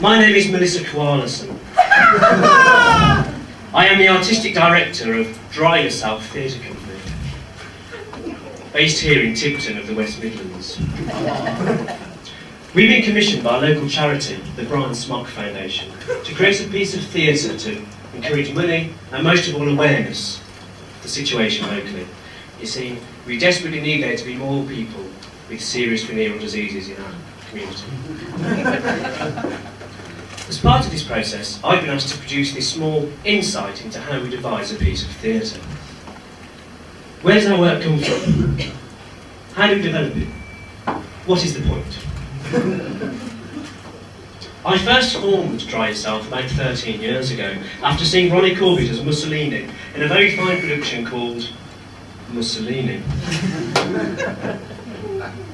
My name is Melissa Koalason. I am the Artistic Director of Dry Yourself Theatre Company, based here in Tipton of the West Midlands. We've been commissioned by a local charity, the Brian Smock Foundation, to create a piece of theatre to encourage money and most of all awareness of the situation locally. You see, we desperately need there to be more people with serious venereal diseases in our community. As part of this process, I've been asked to produce this small insight into how we devise a piece of theatre. Where does our work come from? How do we develop it? What is the point? I first formed Dry Yourself about 13 years ago, after seeing Ronnie Corbett as Mussolini in a very fine production called Mussolini.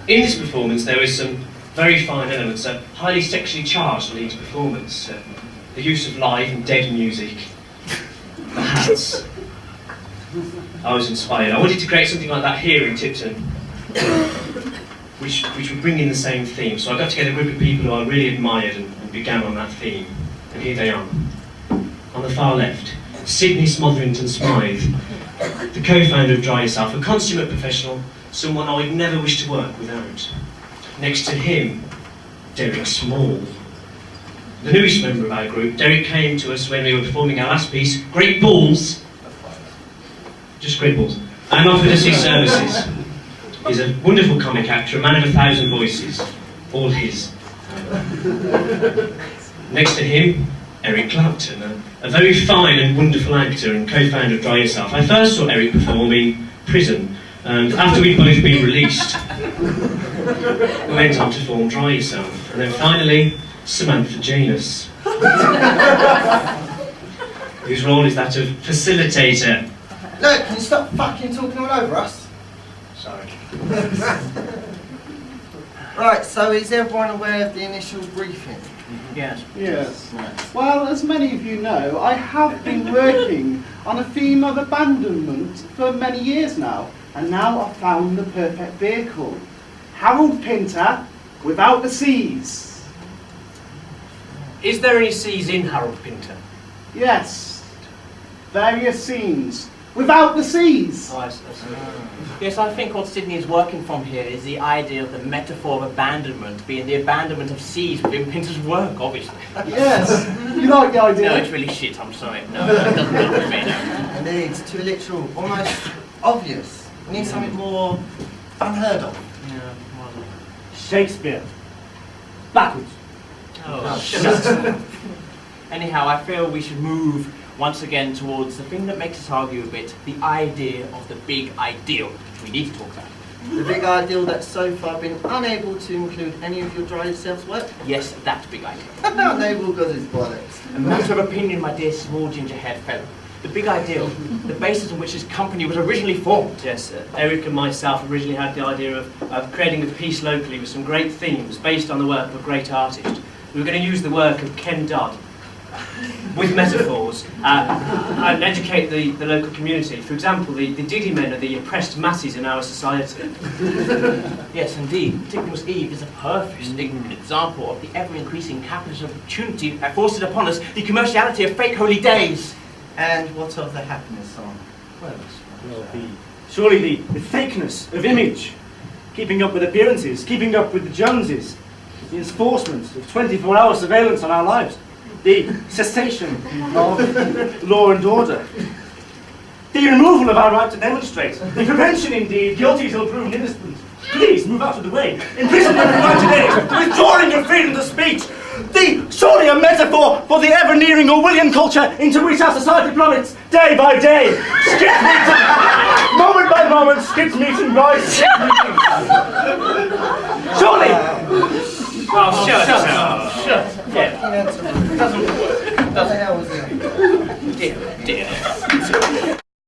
In this performance there is some very fine elements, a highly sexually charged lead performance, the use of live and dead music, the hats. I was inspired. I wanted to create something like that here in Tipton, which would bring in the same theme. So I got together a group of people who I really admired and began on that theme. And here they are. On the far left, Sydney Smotherington Smythe, the co-founder of Dry Yourself, a consummate professional, someone I would never wish to work without. Next to him, Derek Small. The newest member of our group. Derek came to us when we were performing our last piece, Great Balls. Just Great Balls. And offered us his services. He's a wonderful comic actor, a man of 1,000 voices. All his. Next to him, Eric Clapton, a very fine and wonderful actor and co-founder of Dry Yourself. I first saw Eric perform in prison, and after we'd both been released, we went on to form Dry Yourself. And then finally, Samantha Janus, whose role is that of facilitator. Look, can you stop fucking talking all over us? Sorry. Right, so is everyone aware of the initial briefing? Yes. Yes. Well, as many of you know, I have been working on a theme of abandonment for many years now, and now I've found the perfect vehicle. Harold Pinter, without the C's. Is there any C's in Harold Pinter? Yes. Various scenes. Without the C's. Oh, I see. Yes, I think what Sydney is working from here is the idea of the metaphor of abandonment being the abandonment of seas within Pinter's work, obviously. Yes. You like the idea? No, it's really shit, I'm sorry. No, it doesn't work with me, no. Indeed, it's too literal, almost obvious. We need something more unheard of. Yeah, more like... Shakespeare. Backwards. Oh, shut up. Anyhow, I feel we should move once again towards the thing that makes us argue a bit, the idea of the big ideal, which we need to talk about. The big ideal that's so far been unable to include any of your Dry Yourself's work? Yes, that big idea. Unable because it's bollocks. A matter of opinion, my dear small ginger-haired fellow. The big ideal, the basis on which this company was originally formed. Yes, Eric and myself originally had the idea of creating a piece locally with some great themes based on the work of a great artist. We were going to use the work of Ken Dodd with metaphors and educate the local community. For example, the Diddy men are the oppressed masses in our society. Yes, indeed. Ticknell's Eve is a perfect example of the ever-increasing capitalist opportunity that forces upon us the commerciality of fake holy days. And what of the happiness song? Well, Surely the fakeness of image, keeping up with appearances, keeping up with the Joneses, the enforcement of 24-hour surveillance on our lives, the cessation of law and order, the removal of our right to demonstrate, the prevention, indeed, guilty till proven innocent. Please move out of the way. Imprisonment for 90 days, the withdrawing of freedom to speech, surely a metaphor for the ever-nearing Orwellian culture into which our society plummets day by day. Skip meeting, moment by moment, skip meeting, right? Surely. Oh, shut up.